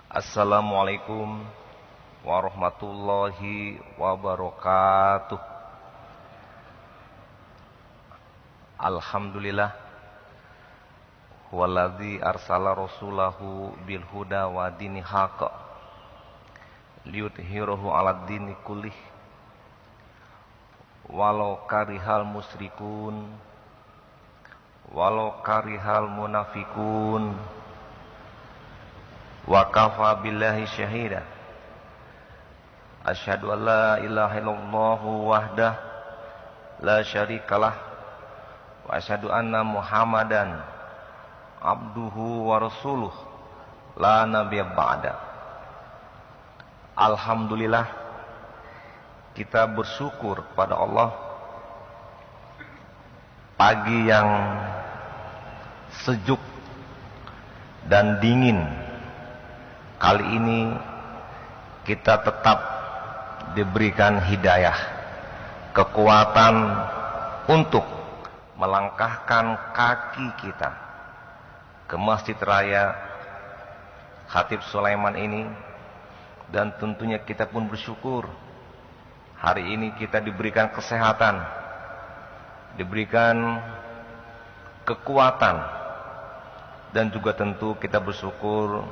Assalamualaikum warahmatullahi wabarakatuh. Alhamdulillah Walladzi arsala rasulahu bil huda wa dini haqq liyudhhirahu 'alad dini kullih walau karihal musyrikun walau karihal munafikun wa kafa billahi syahida. Asyhadu an la ilaha illallah wahdah la syarikalah wa asyhadu anna Muhammadan abduhu wa rasuluh la nabiyya ba'da. Alhamdulillah, kita bersyukur kepada Allah pagi yang sejuk dan dingin. Kali ini kita tetap diberikan hidayah, kekuatan untuk melangkahkan kaki kita ke Masjid Raya Khatib Sulaiman ini. Dan tentunya kita pun bersyukur hari ini kita diberikan kesehatan, diberikan kekuatan, dan juga tentu kita bersyukur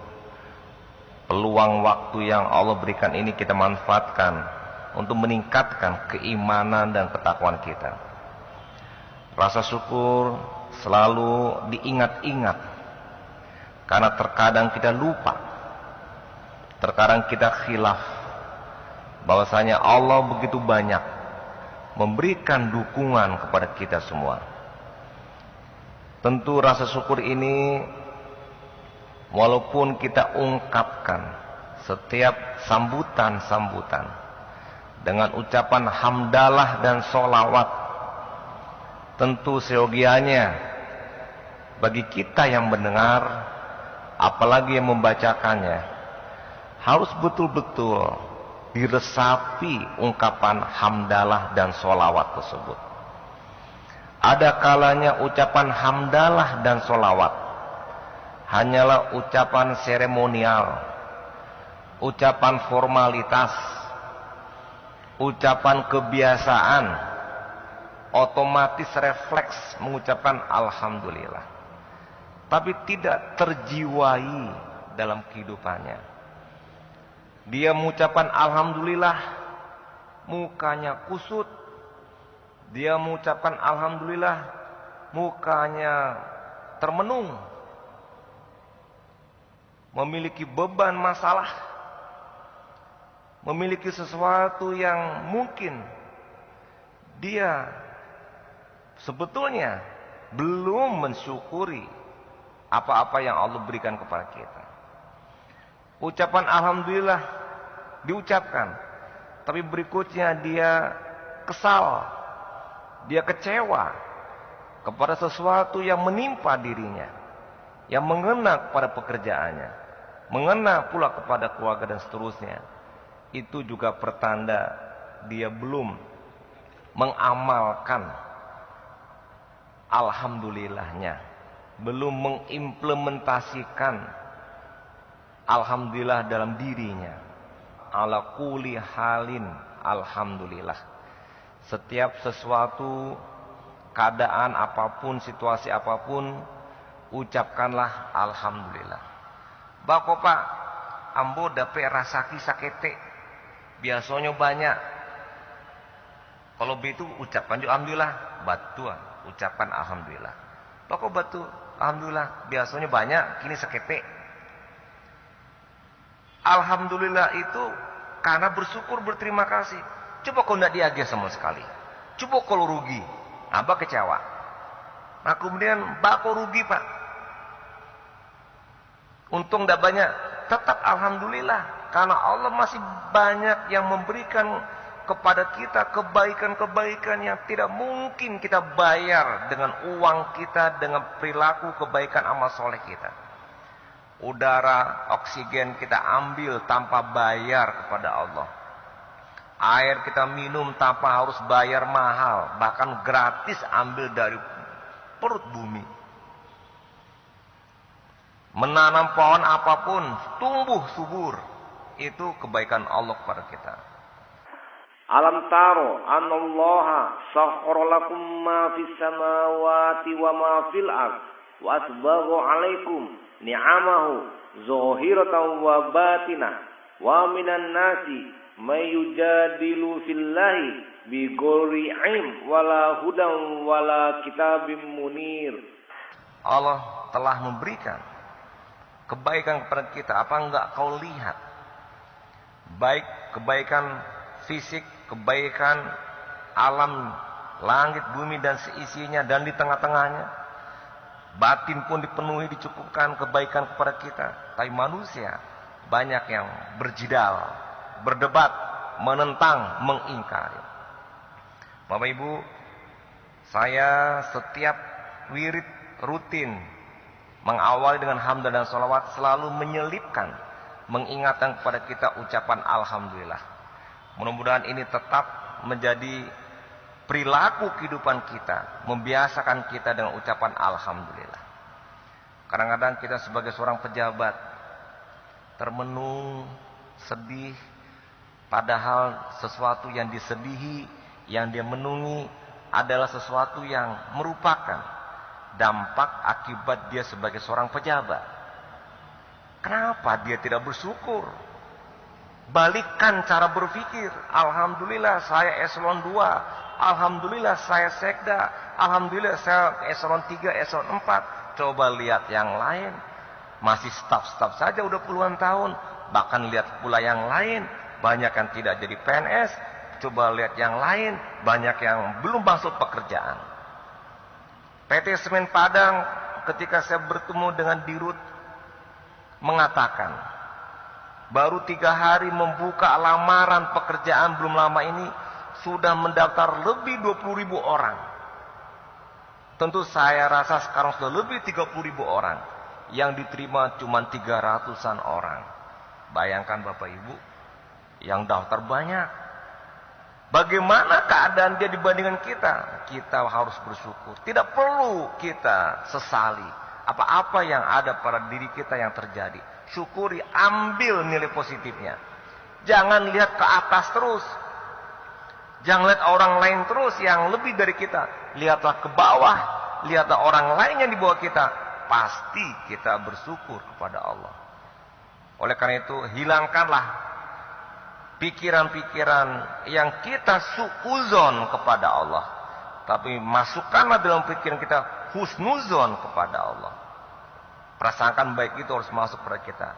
peluang waktu yang Allah berikan ini kita manfaatkan untuk meningkatkan keimanan dan ketakwaan kita. Rasa syukur selalu diingat-ingat, karena terkadang kita lupa, terkadang kita khilaf bahwasanya Allah begitu banyak memberikan dukungan kepada kita semua. Tentu rasa syukur ini walaupun kita ungkapkan setiap sambutan-sambutan dengan ucapan hamdalah dan sholawat, tentu seyogianya bagi kita yang mendengar, apalagi yang membacakannya, harus betul-betul diresapi ungkapan hamdalah dan sholawat tersebut. Ada kalanya ucapan hamdalah dan sholawat hanyalah ucapan seremonial, ucapan formalitas, ucapan kebiasaan, otomatis refleks mengucapkan alhamdulillah, tapi tidak terjiwai dalam kehidupannya. Dia mengucapkan alhamdulillah, mukanya kusut. Dia mengucapkan alhamdulillah, mukanya termenung, memiliki beban masalah, memiliki sesuatu yang mungkin dia sebetulnya belum mensyukuri apa-apa yang Allah berikan kepada kita. Ucapan alhamdulillah diucapkan, tapi berikutnya dia kesal, dia kecewa kepada sesuatu yang menimpa dirinya, yang mengena kepada pekerjaannya, mengena pula kepada keluarga dan seterusnya. Itu juga pertanda dia belum mengamalkan alhamdulillahnya, belum mengimplementasikan alhamdulillah dalam dirinya. Ala kulli halin alhamdulillah. Setiap sesuatu, keadaan apapun, situasi apapun, ucapkanlah alhamdulillah. Bako pak, ambo dapet rasaki sakete, biasanya banyak. Kalau begitu ucapkan juga alhamdulillah, batuan ucapan alhamdulillah. Bako batu alhamdulillah, biasanya banyak, kini sakete. Alhamdulillah itu karena bersyukur, berterima kasih. Coba kalau tidak diagih sama sekali, coba kalau rugi, abah kecewa. Nah kemudian bako rugi pak, untung tidak banyak, tetap alhamdulillah, karena Allah masih banyak yang memberikan kepada kita kebaikan-kebaikan yang tidak mungkin kita bayar dengan uang kita, dengan perilaku kebaikan amal soleh kita. Udara, oksigen kita ambil tanpa bayar kepada Allah. Air kita minum tanpa harus bayar mahal, bahkan gratis ambil dari perut bumi. menanam pohon apapun, tumbuh subur. Itu kebaikan Allah kepada kita. Alam taro anallaha sakhkhara lakum ma fis samawati wa ma fil ard wa asbagha 'alaikum ni'amahu zahiratan wa batinah wa minan nasi may yujadilu fillahi bighairi 'ilm wala hudan wala kitabim munir. Allah telah memberikan kebaikan kepada kita. Apa enggak kau lihat? Baik kebaikan fisik, kebaikan alam, langit, bumi dan seisinya dan di tengah-tengahnya. Batin pun dipenuhi, dicukupkan kebaikan kepada kita. Tapi manusia banyak yang berjidal, berdebat, menentang, mengingkari. Bapak Ibu, saya setiap wirid rutin mengawali dengan hamdan dan sholawat selalu menyelipkan, mengingatkan kepada kita ucapan Alhamdulillah. Mudah-mudahan ini tetap menjadi perilaku kehidupan kita, membiasakan kita dengan ucapan Alhamdulillah. Kadang-kadang kita sebagai seorang pejabat termenung, sedih, padahal sesuatu yang disedihi, yang dia menungi adalah sesuatu yang merupakan dampak akibat dia sebagai seorang pejabat. Kenapa dia tidak bersyukur? Balikkan cara berpikir. Alhamdulillah saya eselon 2. Alhamdulillah saya sekda. Alhamdulillah saya eselon 3, eselon 4. Coba lihat yang lain. Masih staf-staf saja udah puluhan tahun. Bahkan lihat pula yang lain. Banyak yang tidak jadi PNS. Coba lihat yang lain. Banyak yang belum masuk pekerjaan. PT Semen Padang ketika saya bertemu dengan Dirut mengatakan, baru 3 hari membuka lamaran pekerjaan belum lama ini sudah mendaftar lebih 20.000 orang. Tentu saya rasa sekarang sudah lebih 30.000 orang. Yang diterima cuma 300-an orang. Bayangkan Bapak Ibu, yang daftar banyak. Bagaimana keadaan dia dibandingkan kita? Kita harus bersyukur. Tidak perlu kita sesali apa-apa yang ada pada diri kita yang terjadi. Syukuri, ambil nilai positifnya. Jangan lihat ke atas terus. Jangan lihat orang lain terus yang lebih dari kita. Lihatlah ke bawah. Lihatlah orang lain yang di bawah kita. Pasti kita bersyukur kepada Allah. Oleh karena itu, hilangkanlah pikiran-pikiran yang kita suuzon kepada Allah. Tapi masukkanlah dalam pikiran kita husnuzon kepada Allah. Prasangkaan baik itu harus masuk pada kita.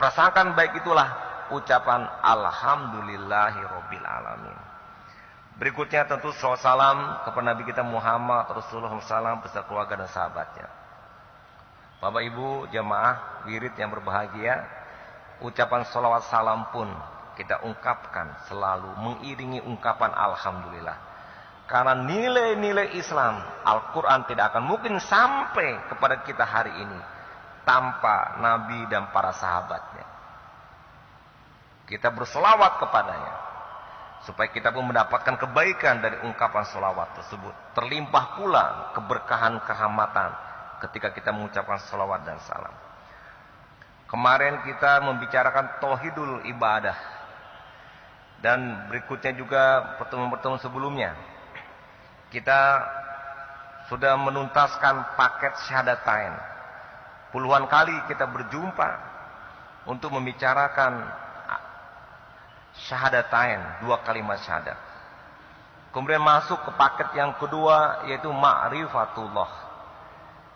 Prasangkaan baik itulah ucapan Alhamdulillahirabbil alamin. Berikutnya tentu salam kepada Nabi kita Muhammad Rasulullah SAW beserta keluarga dan sahabatnya. Bapak Ibu jamaah wirid yang berbahagia, ucapan salawat salam pun kita ungkapkan selalu mengiringi ungkapan Alhamdulillah. Karena nilai-nilai Islam, Al-Quran tidak akan mungkin sampai kepada kita hari ini tanpa Nabi dan para sahabatnya. Kita berselawat kepadanya supaya kita pun mendapatkan kebaikan dari ungkapan selawat tersebut. Terlimpah pula keberkahan kehormatan ketika kita mengucapkan selawat dan salam. Kemarin kita membicarakan tauhidul ibadah. Dan berikutnya juga pertemuan-pertemuan sebelumnya. Kita sudah menuntaskan paket syahadatain. Puluhan kali kita berjumpa untuk membicarakan syahadatain, 2 kalimat syahadat. Kemudian masuk ke paket yang kedua yaitu ma'rifatullah.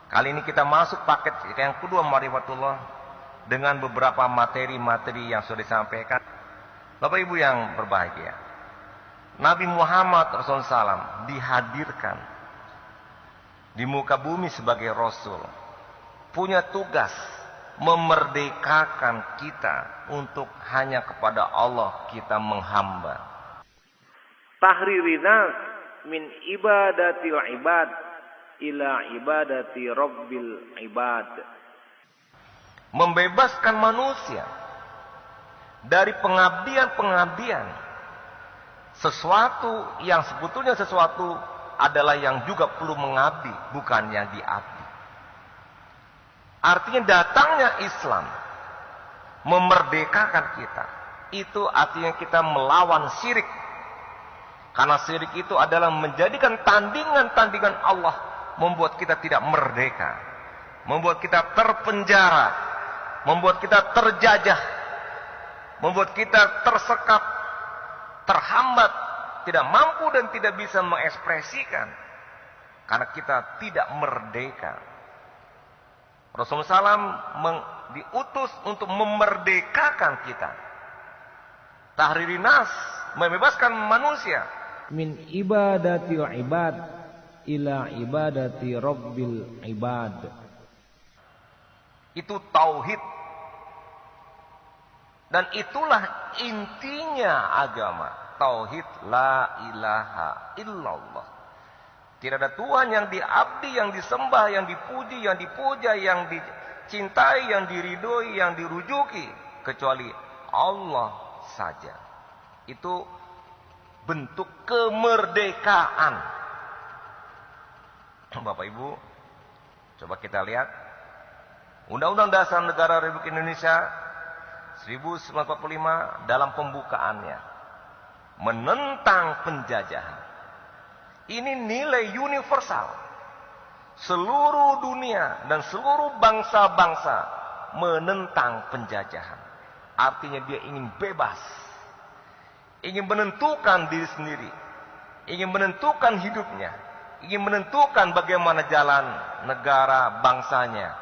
Kali ini kita masuk paket yang kedua ma'rifatullah dengan beberapa materi-materi yang sudah disampaikan. Bapak Ibu yang berbahagia, Nabi Muhammad Rasulullah SAW dihadirkan di muka bumi sebagai Rasul. Punya tugas memerdekakan kita untuk hanya kepada Allah kita menghamba. Tahririna min ibadatil ibad ila ibadati rabbil ibad. Membebaskan manusia dari pengabdian-pengabdian sesuatu yang sebetulnya sesuatu adalah yang juga perlu mengabdi, bukan yang diabdi. Artinya datangnya Islam memerdekakan kita. Itu artinya kita melawan syirik. Karena syirik itu adalah menjadikan tandingan-tandingan Allah, membuat kita tidak merdeka, membuat kita terpenjara, membuat kita terjajah, membuat kita tersekap, terhambat, tidak mampu dan tidak bisa mengekspresikan karena kita tidak merdeka. Rasulullah SAW diutus untuk memerdekakan kita. Tahririn nas, membebaskan manusia min ibadatil ibad ila ibadati rabbil ibad. Itu tauhid. Dan itulah intinya agama. Tauhid la ilaha illallah. Tidak ada Tuhan yang diabdi, yang disembah, yang dipuji, yang dipuja, yang dicintai, yang diridhoi, yang dirujuki kecuali Allah saja. Itu bentuk kemerdekaan. Bapak Ibu, coba kita lihat Undang-Undang Dasar Negara Republik Indonesia 1945 dalam pembukaannya menentang penjajahan. Ini nilai universal. Seluruh dunia dan seluruh bangsa-bangsa menentang penjajahan. Artinya dia ingin bebas. Ingin menentukan diri sendiri. Ingin menentukan hidupnya. Ingin menentukan bagaimana jalan negara bangsanya.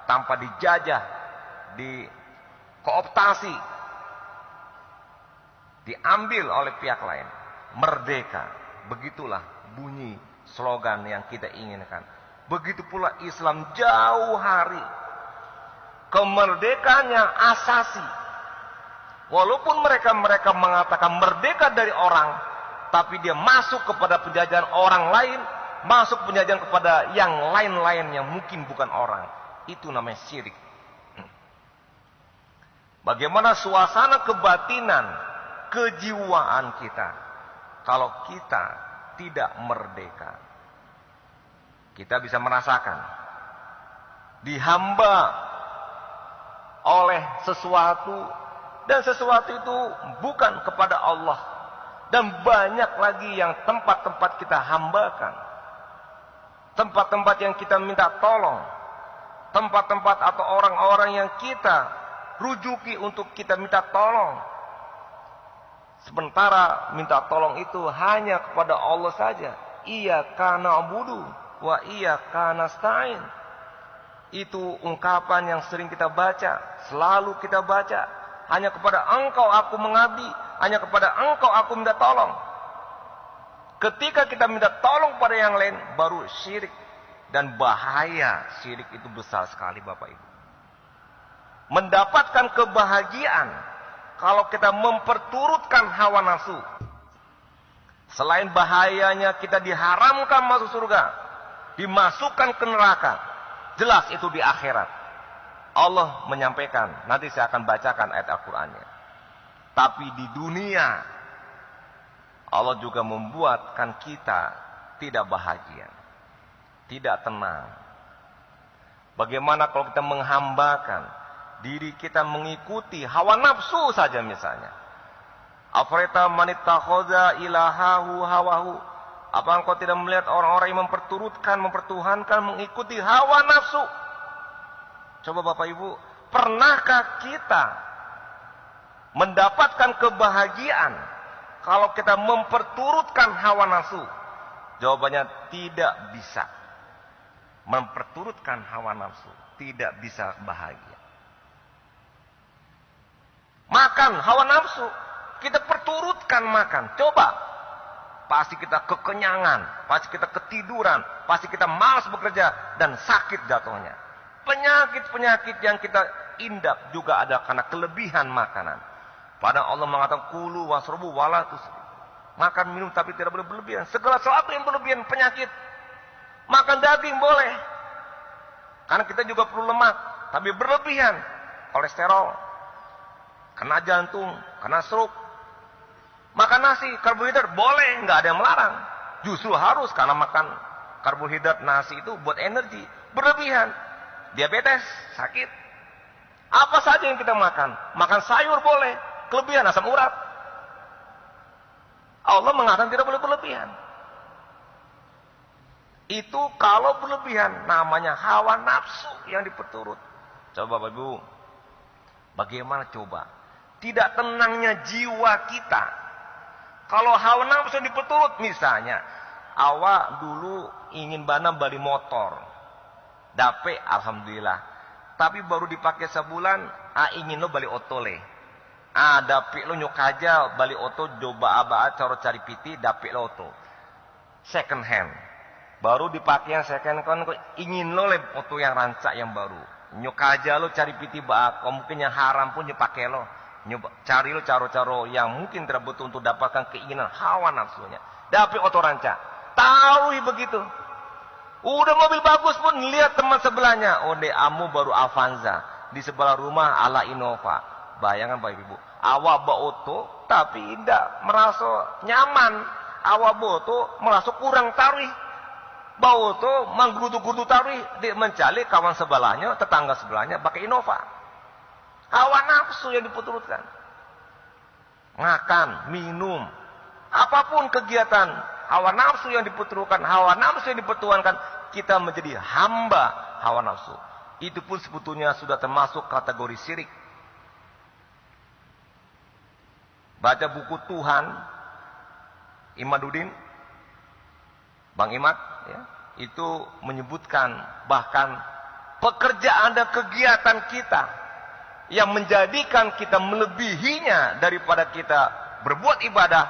Tanpa dijajah, dikooptasi, diambil oleh pihak lain. Merdeka. Begitulah bunyi slogan yang kita inginkan. Begitu pula Islam jauh hari. Kemerdekaan yang asasi. Walaupun mereka mengatakan merdeka dari orang, tapi dia masuk kepada penjajahan orang lain, masuk penjajahan kepada yang lain-lain yang mungkin bukan orang. Itu namanya syirik. Bagaimana suasana kebatinan, kejiwaan kita kalau kita tidak merdeka? Kita bisa merasakan dihamba oleh sesuatu, dan sesuatu itu bukan kepada Allah. Dan banyak lagi yang tempat-tempat kita hambakan, tempat-tempat yang kita minta tolong, tempat-tempat atau orang-orang yang kita rujuki untuk kita minta tolong. Sementara minta tolong itu hanya kepada Allah saja. Iyyaka na'budu wa iyyaka nasta'in. Itu ungkapan yang sering kita baca, selalu kita baca. Hanya kepada Engkau aku mengabdi, hanya kepada Engkau aku minta tolong. Ketika kita minta tolong pada yang lain, baru syirik. Dan bahaya syirik itu besar sekali Bapak Ibu. Mendapatkan kebahagiaan kalau kita memperturutkan hawa nafsu. Selain bahayanya kita diharamkan masuk surga, dimasukkan ke neraka. Jelas itu di akhirat. Allah menyampaikan, nanti saya akan bacakan ayat Al-Qur'annya. Tapi di dunia Allah juga membuatkan kita tidak bahagia, tidak tenang. Bagaimana kalau kita menghambakan diri kita mengikuti hawa nafsu saja misalnya. Afraita man ittakhadha ilahahu hawahu. Apa engkau tidak melihat orang-orang yang mempertuhankan, mengikuti hawa nafsu? Coba Bapak Ibu, pernahkah kita mendapatkan kebahagiaan kalau kita memperturutkan hawa nafsu? Jawabannya tidak bisa. Memperturutkan hawa nafsu tidak bisa bahagia. Makan hawa nafsu, kita perturutkan makan. Coba, pasti kita kekenyangan, pasti kita ketiduran, pasti kita malas bekerja dan sakit jatuhnya. Penyakit-penyakit yang kita indap juga ada karena kelebihan makanan. Padahal Allah mengatakan kulu wasrobu wala tusrifu. Makan minum tapi tidak boleh berlebihan. Segala sesuatu yang berlebihan penyakit. Makan daging boleh, karena kita juga perlu lemak, tapi berlebihan kolesterol, kena jantung, kena stroke. Makan nasi, karbohidrat boleh, nggak ada yang melarang. Justru harus, karena makan karbohidrat nasi itu buat energi. Berlebihan, diabetes, sakit. Apa saja yang kita makan. Makan sayur boleh, kelebihan asam urat. Allah mengatakan tidak boleh berlebihan. Itu kalau berlebihan namanya hawa nafsu yang diperturut. Coba Bapak Ibu, bagaimana coba? Tidak tenangnya jiwa kita. Kalau hawa nafsu yang diperturut, misalnya, awak dulu ingin beli motor. Dape, alhamdulillah. Tapi baru dipakai sebulan, ingin lo beli otole. Dape lo nyokaja beli oto, coba aba cara cari piti, dape lo oto. Second hand. Baru dipakai yang second hand, ingin lo le oto yang rancak yang baru. Nyokaja lo cari piti kok mungkin yang haram pun dipakai lo. Cari lo caro-caro yang mungkin tidak betul untuk dapatkan keinginan hawa nafsunya. Dape oto rancak. Tahu begitu. Udah mobil bagus pun lihat teman sebelahnya. Amu baru Avanza. Di sebelah rumah ala Innova. Bayangkan Bapak Ibu. Awak bawa oto tapi tidak merasa nyaman. Awak bawa oto merasa kurang tarih. Bawa oto menggerutu-gerutu tarih. Dia mencari kawan sebelahnya, tetangga sebelahnya pakai Innova. Hawa nafsu yang diperturutkan. Makan, minum. Apapun kegiatan. Hawa nafsu yang diperturutkan. Hawa nafsu yang dipertuankan. Kita menjadi hamba hawa nafsu. Itu pun sebetulnya sudah termasuk kategori syirik. Baca buku Tuhan Imaduddin, Bang Imad, ya, itu menyebutkan bahkan pekerjaan dan kegiatan kita yang menjadikan kita melebihinya daripada kita berbuat ibadah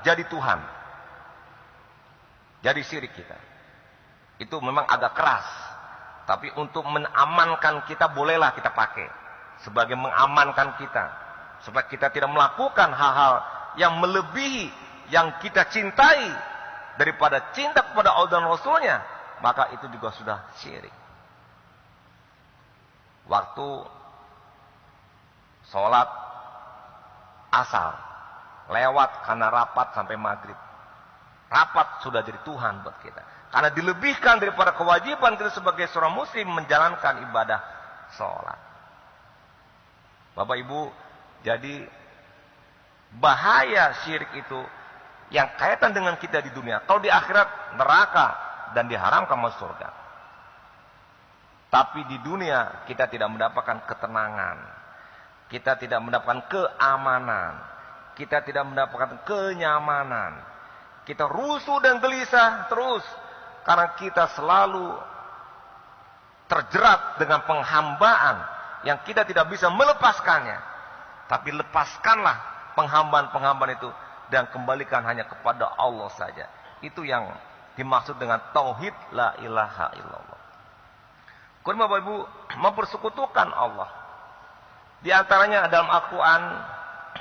jadi Tuhan. Jadi syirik kita. Itu memang agak keras. Tapi untuk mengamankan kita bolehlah kita pakai. Sebagai mengamankan kita. Supaya kita tidak melakukan hal-hal yang melebihi yang kita cintai daripada cinta kepada Allah dan Rasulnya. Maka itu juga sudah syirik. Waktu sholat asar lewat karena rapat sampai maghrib. Rapat sudah jadi Tuhan buat kita. Karena dilebihkan daripada kewajiban kita sebagai seorang muslim menjalankan ibadah sholat. Bapak Ibu, jadi bahaya syirik itu yang kaitan dengan kita di dunia. Kalau di akhirat neraka dan diharamkan masuk surga. Tapi di dunia kita tidak mendapatkan ketenangan. Kita tidak mendapatkan keamanan. Kita tidak mendapatkan kenyamanan. Kita rusuh dan gelisah terus. Karena kita selalu terjerat dengan penghambaan yang kita tidak bisa melepaskannya. Tapi lepaskanlah penghambaan-penghambaan itu dan kembalikan hanya kepada Allah saja. Itu yang dimaksud dengan tauhid la ilaha illallah. Kemudian Bapak Ibu mempersekutukan Allah. Di antaranya dalam Al-Quran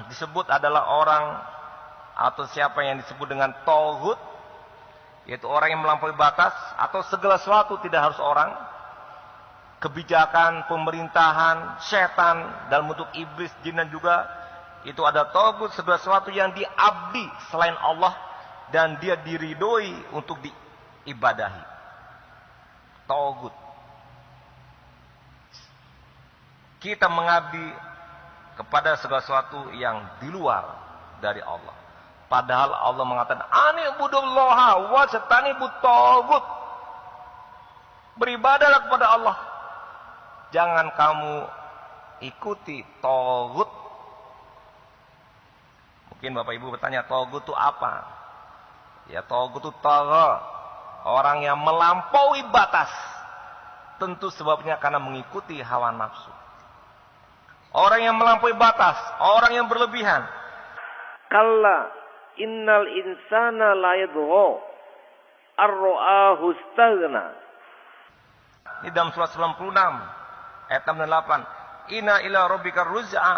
disebut adalah orang atau siapa yang disebut dengan tauhid, yaitu orang yang melampaui batas atau segala sesuatu, tidak harus orang, kebijakan, pemerintahan, setan dalam bentuk iblis, jin dan juga itu ada tauhid, segala sesuatu yang diabdi selain Allah dan dia diridhoi untuk diibadahi. Tauhid. Kita mengabdi kepada segala sesuatu yang di luar dari Allah. Padahal Allah mengatakan, "Ani'budullaha wajtanibut taghut." Beribadahlah kepada Allah. Jangan kamu ikuti taghut. Mungkin Bapak Ibu bertanya, taghut itu apa? Ya, taghut itu tagha, orang yang melampaui batas. Tentu sebabnya karena mengikuti hawa nafsu. Orang yang melampaui batas, orang yang berlebihan. Kalla innal insana la yadgha ar-ra'ahu istaghna. Ini dalam surat 96 ayat 68. Inna ila rabbika ruj'a.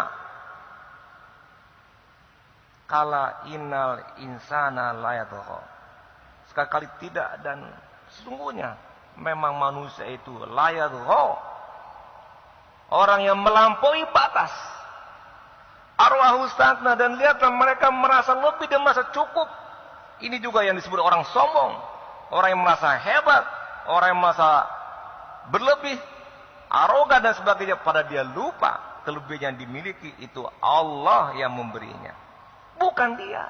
Kala innal insana la yadgha. Sekali tidak dan sesungguhnya memang manusia itu la yadgha. Orang yang melampaui batas. Arwahu stagna, dan lihatlah mereka merasa lebih dan merasa cukup. Ini juga yang disebut orang sombong, orang yang merasa hebat, orang yang merasa berlebih, arogan dan sebagainya, pada dia lupa kelebihan yang dimiliki itu Allah yang memberinya, bukan dia.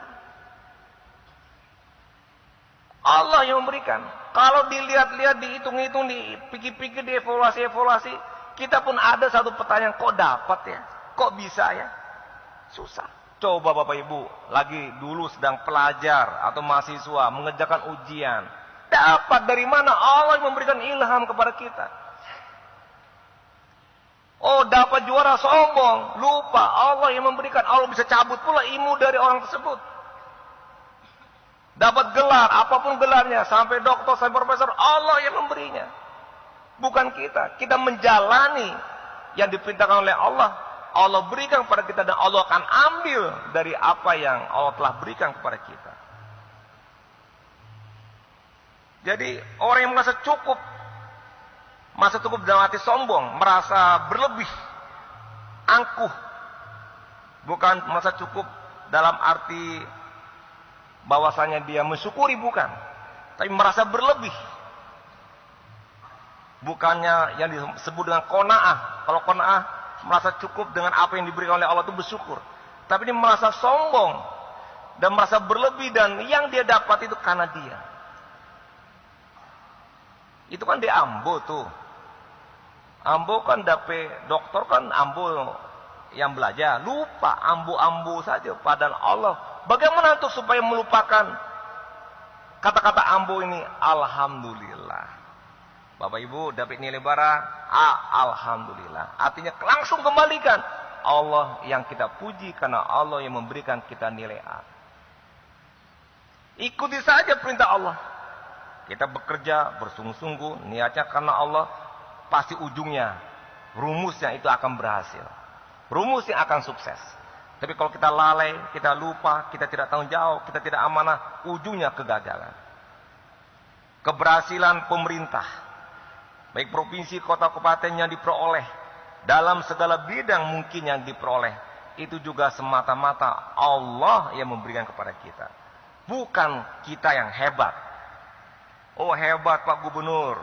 Allah yang memberikan. Kalau dilihat-lihat, dihitung-hitung, dipikir-pikir, dievaluasi-evaluasi, kita pun ada satu pertanyaan, kok dapat ya? Kok bisa ya? Susah. Coba Bapak Ibu, lagi dulu sedang pelajar atau mahasiswa mengerjakan ujian. Dapat dari mana? Allah yang memberikan ilham kepada kita. Oh, dapat juara, sombong, lupa. Allah yang memberikan. Allah bisa cabut pula ilmu dari orang tersebut. Dapat gelar, apapun gelarnya, sampai doktor, sampai profesor, Allah yang memberinya. Bukan kita. Kita menjalani yang diperintahkan oleh Allah. Allah berikan kepada kita dan Allah akan ambil dari apa yang Allah telah berikan kepada kita. Jadi orang yang merasa cukup dalam hati sombong, merasa berlebih, angkuh, bukan merasa cukup dalam arti bahwasanya dia mensyukuri, bukan, tapi merasa berlebih. Bukannya yang disebut dengan qanaah. Kalau qanaah merasa cukup dengan apa yang diberikan oleh Allah itu bersyukur. Tapi dia merasa sombong dan merasa berlebih, dan yang dia dapat itu karena dia. Itu kan di Ambo tuh. Ambo kan dapet dokter kan Ambo yang belajar. Lupa Ambo saja. Padahal Allah. Bagaimana untuk supaya melupakan kata-kata Ambo ini? Alhamdulillah. Bapak Ibu dapat nilai bara, alhamdulillah. Artinya langsung kembalikan. Allah yang kita puji karena Allah yang memberikan kita nilai A. Ikuti saja perintah Allah. Kita bekerja bersungguh-sungguh, niatnya karena Allah, pasti ujungnya, rumusnya itu akan berhasil. Rumusnya akan sukses. Tapi kalau kita lalai, kita lupa, kita tidak tanggung jawab, kita tidak amanah, ujungnya kegagalan. Keberhasilan pemerintah, baik provinsi, kota, kabupaten yang diperoleh, dalam segala bidang mungkin yang diperoleh, itu juga semata-mata Allah yang memberikan kepada kita. Bukan kita yang hebat. Oh hebat Pak Gubernur,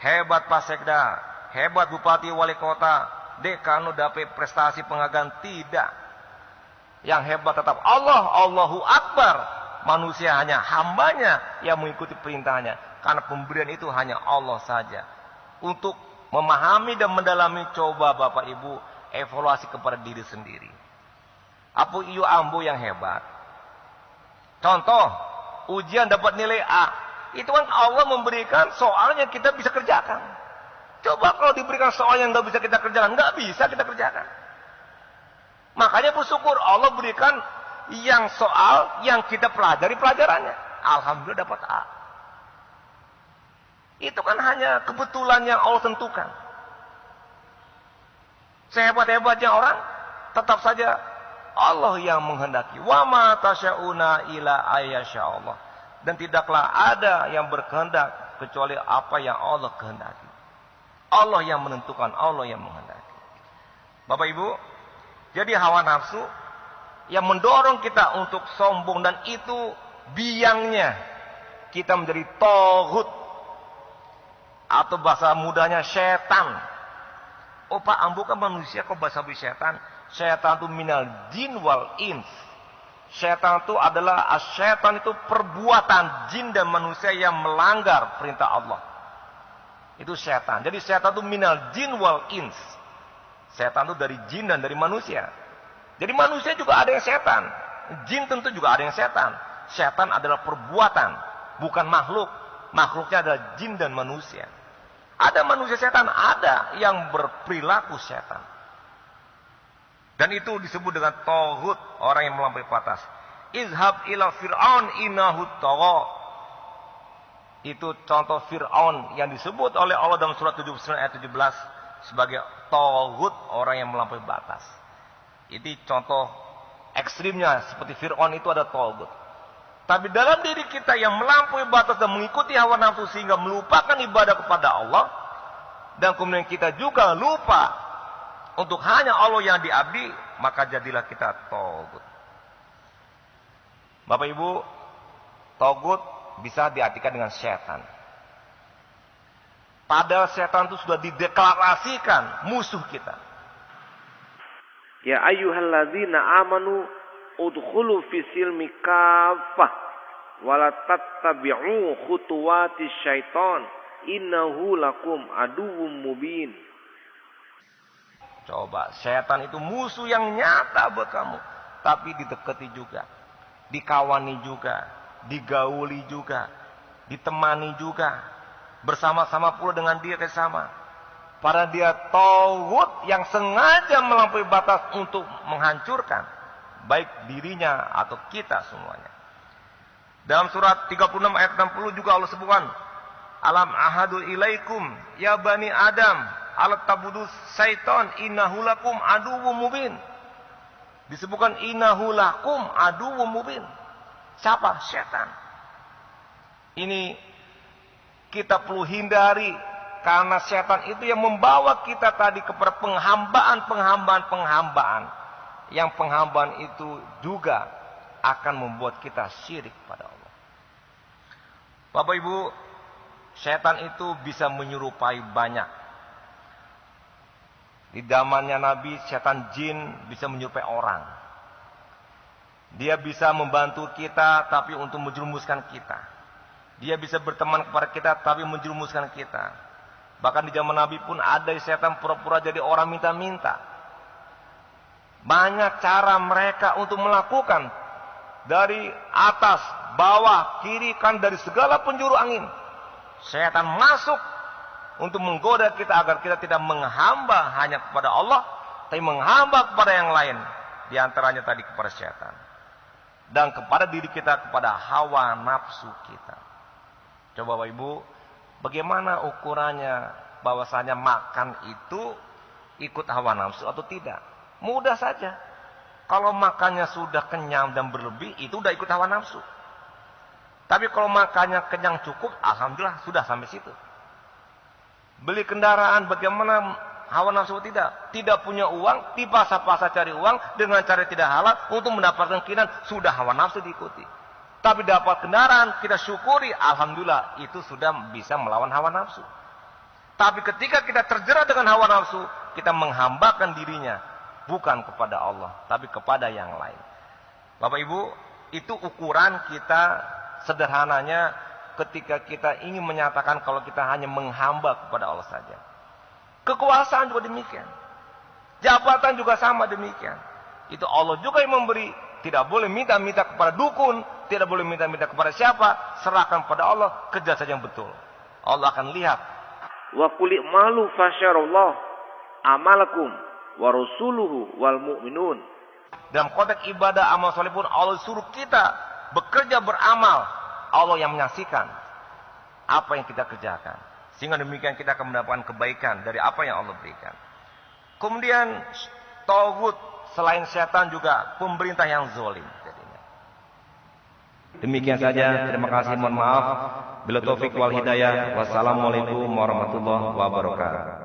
hebat Pak Sekda, hebat Bupati Wali Kota, Dekano dapat prestasi penghargaan. Tidak. Yang hebat tetap Allah, Allahu Akbar. Manusia hanya hambanya yang mengikuti perintahnya. Karena pemberian itu hanya Allah saja. Untuk memahami dan mendalami, coba Bapak Ibu evaluasi kepada diri sendiri. Apa iyo Ambo yang hebat? Contoh, ujian dapat nilai A. Itu kan Allah memberikan soalnya kita bisa kerjakan. Coba kalau diberikan soal yang nggak bisa kita kerjakan, nggak bisa kita kerjakan. Makanya bersyukur Allah berikan yang soal yang kita pelajari pelajarannya. Alhamdulillah dapat A. Itu kan hanya kebetulan yang Allah tentukan. Sehebat-hebatnya orang, tetap saja Allah yang menghendaki. Wa ma tasya'una ila ayyasha Allah. Dan tidaklah ada yang berkehendak kecuali apa yang Allah kehendaki. Allah yang menentukan, Allah yang menghendaki. Bapak Ibu, jadi hawa nafsu yang mendorong kita untuk sombong, dan itu biangnya kita menjadi taghut, atau bahasa mudahnya setan. Oh Pak Ambo kan manusia, kok bahasa setan? Setan itu minal jin wal ins. Setan itu adalah, setan itu perbuatan jin dan manusia yang melanggar perintah Allah. Itu setan. Jadi setan itu minal jin wal ins. Setan itu dari jin dan dari manusia. Jadi manusia juga ada yang setan. Jin tentu juga ada yang setan. Setan adalah perbuatan, bukan makhluk. Makhluknya adalah jin dan manusia. Ada manusia setan, ada yang berperilaku setan. Dan itu disebut dengan taghut, orang yang melampaui batas. Izhab ila Fir'aun innahu tagha. Itu contoh Fir'aun yang disebut oleh Allah dalam surat 79 ayat 17 sebagai taghut, orang yang melampaui batas. Itu contoh ekstrimnya, seperti Fir'aun itu ada taghut. Tapi dalam diri kita yang melampaui batas dan mengikuti hawa nafsu sehingga melupakan ibadah kepada Allah, dan kemudian kita juga lupa untuk hanya Allah yang diabdi, maka jadilah kita taghut. Bapak Ibu, taghut bisa diartikan dengan setan. Padahal setan itu sudah dideklarasikan musuh kita. Ya ayyuhalladzina amanu udkhulu fis silmi kaffah wala tattabi'u khutuwatis syaiton innahu lakum aduwwum mubin. Coba, setan itu musuh yang nyata buat kamu, tapi didekati juga, dikawani juga, digauli juga, ditemani juga, bersama-sama pula dengan dia sama. Para dia tauhid yang sengaja melampaui batas untuk menghancurkan baik dirinya atau kita semuanya. Dalam surat 36 ayat 60 juga Allah sebutkan, alam ahadu ilaikum ya bani adam alat tabudus syaiton innahu lakum aduwwum mubin. Disebutkan innahu lakum aduwwum mubin. Siapa? Setan. Ini kita perlu hindari, karena setan itu yang membawa kita tadi kepada penghambaan. Yang penghambaan itu juga akan membuat kita syirik pada Allah. Bapak Ibu, setan itu bisa menyerupai banyak. Di zamannya Nabi, setan jin bisa menyerupai orang. Dia bisa membantu kita tapi untuk menjerumuskan kita. Dia bisa berteman kepada kita tapi menjerumuskan kita. Bahkan di zaman Nabi pun ada setan pura-pura jadi orang minta-minta. Banyak cara mereka untuk melakukan. Dari atas, bawah, kiri, kan dari segala penjuru angin. Setan masuk untuk menggoda kita agar kita tidak menghamba hanya kepada Allah, tapi menghamba kepada yang lain. Di antaranya tadi kepada setan. Dan kepada diri kita, kepada hawa nafsu kita. Coba Bapak Ibu, bagaimana ukurannya bahwasanya makan itu ikut hawa nafsu atau tidak? Mudah saja. Kalau makannya sudah kenyang dan berlebih, itu udah ikut hawa nafsu. Tapi kalau makannya kenyang cukup, alhamdulillah sudah sampai situ. Beli kendaraan, bagaimana hawa nafsu tidak? Tidak punya uang, dipaksa-paksa cari uang dengan cara tidak halal untuk mendapatkan keinginan, sudah hawa nafsu diikuti. Tapi dapat kendaraan, kita syukuri, alhamdulillah, itu sudah bisa melawan hawa nafsu. Tapi ketika kita terjerat dengan hawa nafsu, kita menghambakan dirinya, bukan kepada Allah, tapi kepada yang lain. Bapak Ibu, itu ukuran kita sederhananya ketika kita ingin menyatakan kalau kita hanya menghamba kepada Allah saja. Kekuasaan juga demikian. Jabatan juga sama demikian. Itu Allah juga yang memberi. Tidak boleh minta-minta kepada dukun, tidak boleh minta-minta kepada siapa, serahkan pada Allah, kerja saja yang betul. Allah akan lihat. Wa qul i'malu fasyarallah amalakum wa rasuluhu wal mu'minun. Dalam konteks ibadah amal soleh pun Allah suruh kita bekerja beramal. Allah yang menyaksikan apa yang kita kerjakan. Sehingga demikian kita akan mendapatkan kebaikan dari apa yang Allah berikan. Kemudian tauhid selain setan juga pemerintah yang zalim. Demikian saja. Terima kasih. Mohon maaf. Bila taufik wal hidayah. Wassalamualaikum warahmatullahi wabarakatuh.